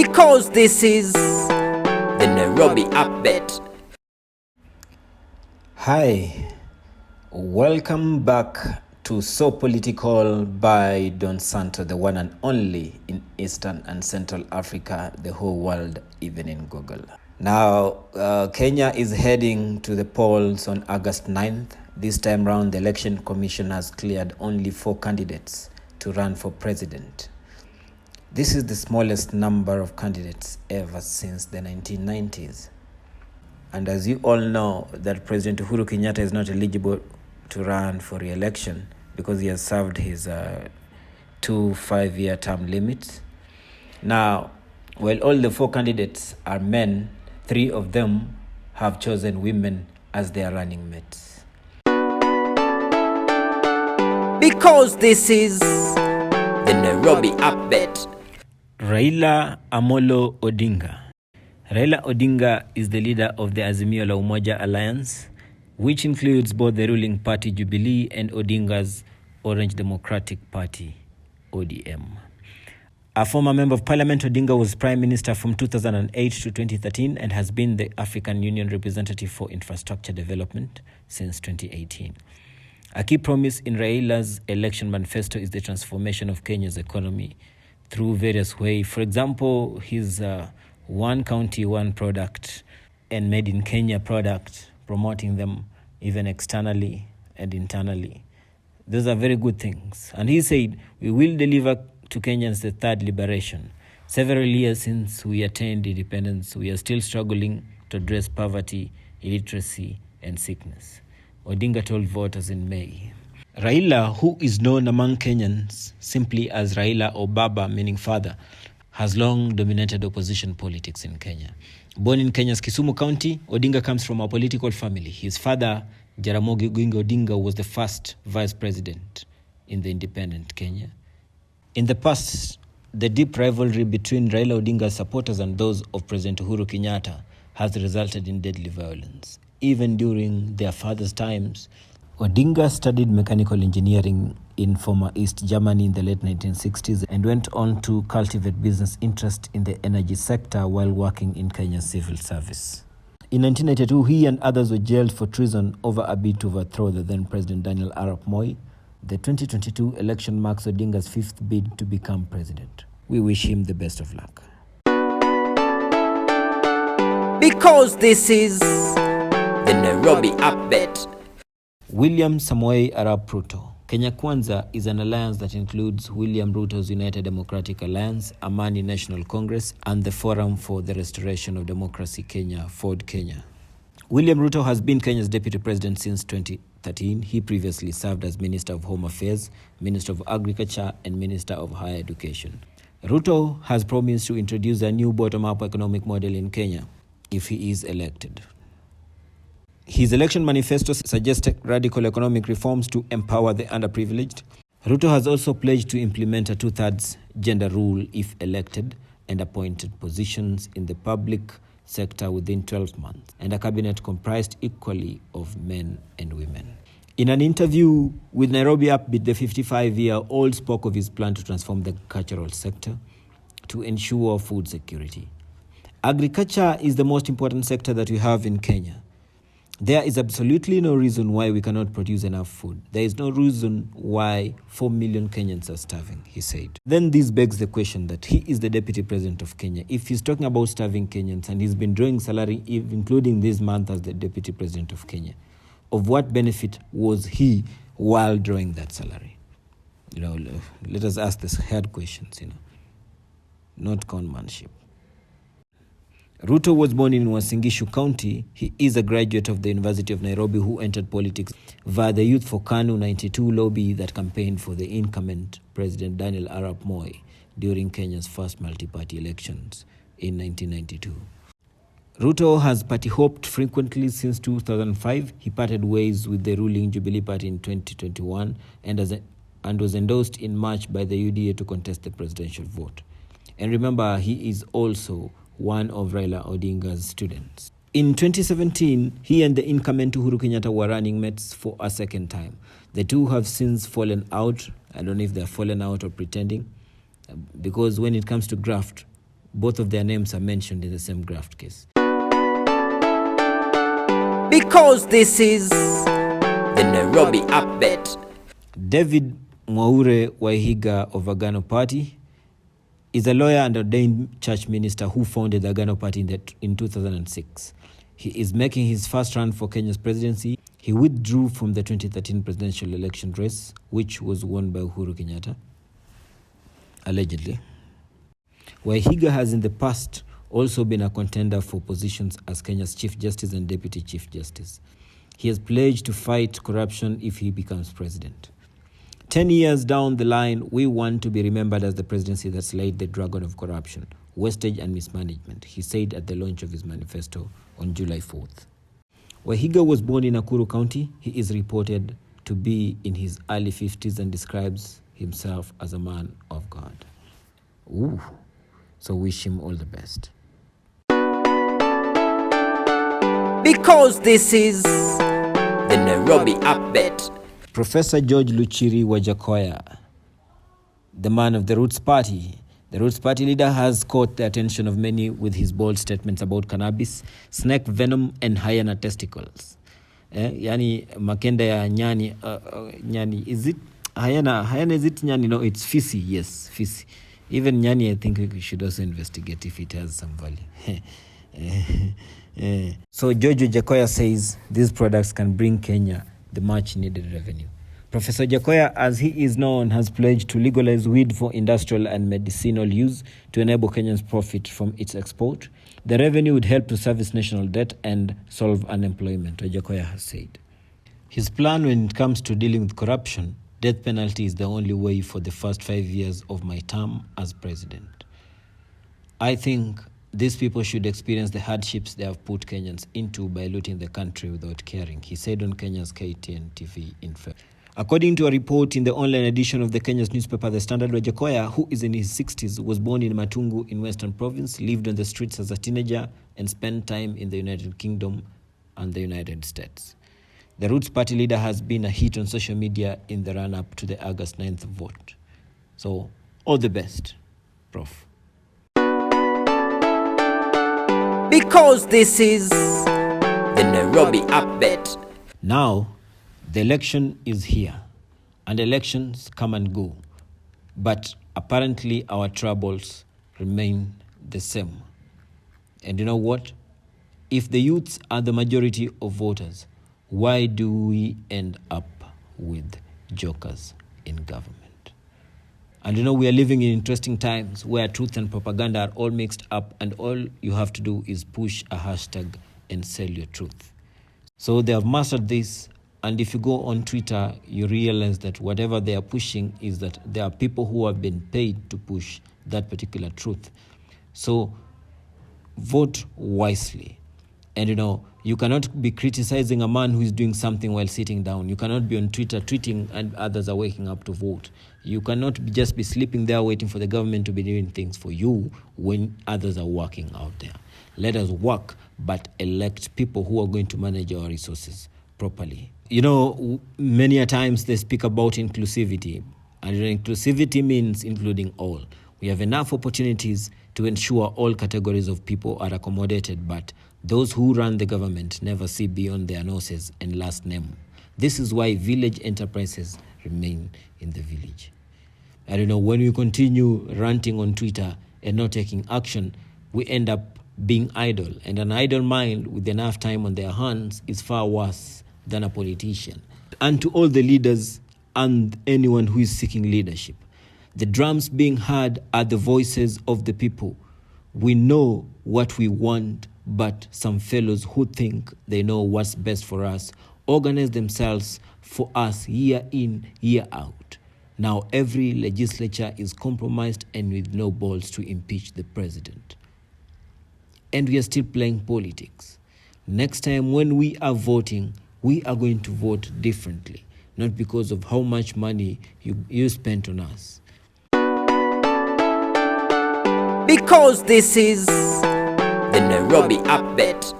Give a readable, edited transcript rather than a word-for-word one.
because this is the Nairobi Upbeat. Hi, welcome back to So Political by Don SANTO, the one and only in Eastern and Central Africa, the whole world, even in Google. Now, Kenya is heading to the polls on August 9th. This time round, the Election Commission has cleared only 4 candidates to run for president. This is the smallest number of candidates ever since the 1990s. And as you all know, that President Uhuru Kenyatta is not eligible to run for re-election because he has served his 2 5-year term limits. Now, while all the 4 candidates are men, 3 of them have chosen women as their running mates. Because this is the Nairobi Upbeat. Raila Amolo Odinga. Raila Odinga is the leader of the Azimio la Umoja Alliance, which includes both the ruling party Jubilee and Odinga's Orange Democratic Party, ODM. A former member of parliament, Odinga was prime minister from 2008 to 2013 and has been the African Union representative for infrastructure development since 2018. A key promise in Raila's election manifesto is the transformation of Kenya's economy through various ways. For example, his one county, one product and made in Kenya product, promoting them even externally and internally. Those are very good things. And he said, we will deliver to Kenyans the third liberation. Several years since we attained independence, we are still struggling to address poverty, illiteracy, and sickness. Odinga told voters in May. Raila, who is known among Kenyans simply as Raila or Baba, meaning father, has long dominated opposition politics in Kenya. Born in Kenya's Kisumu County, Odinga comes from a political family. His father, Jaramogi Oginga Odinga, was the first vice president in the independent Kenya. In the past, the deep rivalry between Raila Odinga's supporters and those of President Uhuru Kenyatta has resulted in deadly violence. Even during their father's times, Odinga studied mechanical engineering in former East Germany in the late 1960s and went on to cultivate business interest in the energy sector while working in Kenya's civil service. In 1992, he and others were jailed for treason over a bid to overthrow the then President Daniel Arap Moi. The 2022 election marks Odinga's 5th bid to become president. We wish him the best of luck. Because this is the Nairobi Upbeat. William Samoei Arap Ruto. Kenya Kwanza is an alliance that includes William Ruto's United Democratic Alliance, Amani National Congress, and the Forum for the Restoration of Democracy Kenya, Ford Kenya. William Ruto has been Kenya's deputy president since 2013. He previously served as Minister of Home Affairs, Minister of Agriculture, and Minister of Higher Education. Ruto has promised to introduce a new bottom-up economic model in Kenya if he is elected. His election manifesto suggested radical economic reforms to empower the underprivileged. Ruto has also pledged to implement a 2/3 gender rule if elected and appointed positions in the public sector within 12 months, and a cabinet comprised equally of men and women. In an interview with Nairobi Upbeat, the 55-year-old spoke of his plan to transform the cultural sector to ensure food security. Agriculture is the most important sector that we have in Kenya. There is absolutely no reason why we cannot produce enough food. There is no reason why 4 million Kenyans are starving, he said. Then this begs the question that he is the deputy president of Kenya. If he's talking about starving Kenyans and he's been drawing salary, including this month as the deputy president of Kenya, of what benefit was he while drawing that salary? Let us ask the hard questions, not conmanship. Ruto was born in Uasin Gishu County. He is a graduate of the University of Nairobi who entered politics via the Youth for KANU 92 lobby that campaigned for the incumbent President Daniel Arap Moi during Kenya's first multi-party elections in 1992. Ruto has party-hopped frequently since 2005. He parted ways with the ruling Jubilee Party in 2021 and was endorsed in March by the UDA to contest the presidential vote. And remember, he is also one of Raila Odinga's students. In 2017, he and the incumbent Uhuru Kenyatta were running mates for a second time. The two have since fallen out. I don't know if they're fallen out or pretending, because when it comes to graft, both of their names are mentioned in the same graft case. Because this is the Nairobi Upbeat. David Mwaure Wahiga of Agano Party is a lawyer and ordained church minister who founded the Agano Party in 2006. He is making his first run for Kenya's presidency. He withdrew from the 2013 presidential election race, which was won by Uhuru Kenyatta, allegedly. Wahiga has in the past also been a contender for positions as Kenya's Chief Justice and Deputy Chief Justice. He has pledged to fight corruption if he becomes president. 10 years down the line, we want to be remembered as the presidency that slayed the dragon of corruption, wastage and mismanagement, he said at the launch of his manifesto on July 4th. Wahiga was born in Nakuru County. He is reported to be in his early 50s and describes himself as a man of God. Ooh, so wish him all the best. Because this is the Nairobi Upbeat. Professor George Luchiri Wajackoyah, the man of the Roots Party. The Roots Party leader has caught the attention of many with his bold statements about cannabis, snake venom, and hyena testicles. Yani makenda ya nyani, nyani, is it hyena? Hyena, is it nyani? No, it's fisi. Yes, fisi. Even nyani, I think we should also investigate if it has some value. So George Wajackoyah says these products can bring Kenya the much needed revenue. Professor Wajackoyah, as he is known, has pledged to legalize weed for industrial and medicinal use to enable Kenyans profit from its export. The revenue would help to service national debt and solve unemployment, Wajackoyah has said. His plan when it comes to dealing with corruption, death penalty is the only way for the first 5 years of my term as president. I think these people should experience the hardships they have put Kenyans into by looting the country without caring, he said on Kenya's KTN TV in February. According to a report in the online edition of the Kenya's newspaper The Standard, Wajackoyah, who is in his 60s, was born in Matungu in Western Province, lived on the streets as a teenager, and spent time in the United Kingdom and the United States. The Roots Party leader has been a hit on social media in the run-up to the August 9th vote. So, all the best, Prof. Because this is the Nairobi Upbeat. Now, the election is here, and elections come and go, but apparently our troubles remain the same. And you know what? If the youths are the majority of voters, why do we end up with jokers in government? And you know, we are living in interesting times where truth and propaganda are all mixed up, and all you have to do is push a hashtag and sell your truth. So they have mastered this. And if you go on Twitter, you realize that whatever they are pushing is that there are people who have been paid to push that particular truth. So vote wisely. And you know, you cannot be criticizing a man who is doing something while sitting down. You cannot be on Twitter tweeting and others are waking up to vote. You cannot just be sleeping there waiting for the government to be doing things for you when others are working out there. Let us work, but elect people who are going to manage our resources properly. You know, many a times they speak about inclusivity, and inclusivity means including all. We have enough opportunities to ensure all categories of people are accommodated, but those who run the government never see beyond their noses and last name. This is why village enterprises remain in the village. I don't know, when we continue ranting on Twitter and not taking action, we end up being idle, and an idle mind with enough time on their hands is far worse than a politician. And to all the leaders and anyone who is seeking leadership, the drums being heard are the voices of the people. We know what we want, but some fellows who think they know what's best for us organize themselves for us year in, year out. Now every legislature is compromised and with no balls to impeach the president. And we are still playing politics. Next time when we are voting, we are going to vote differently, not because of how much money you spent on us. Because this is the Nairobi Upbeat.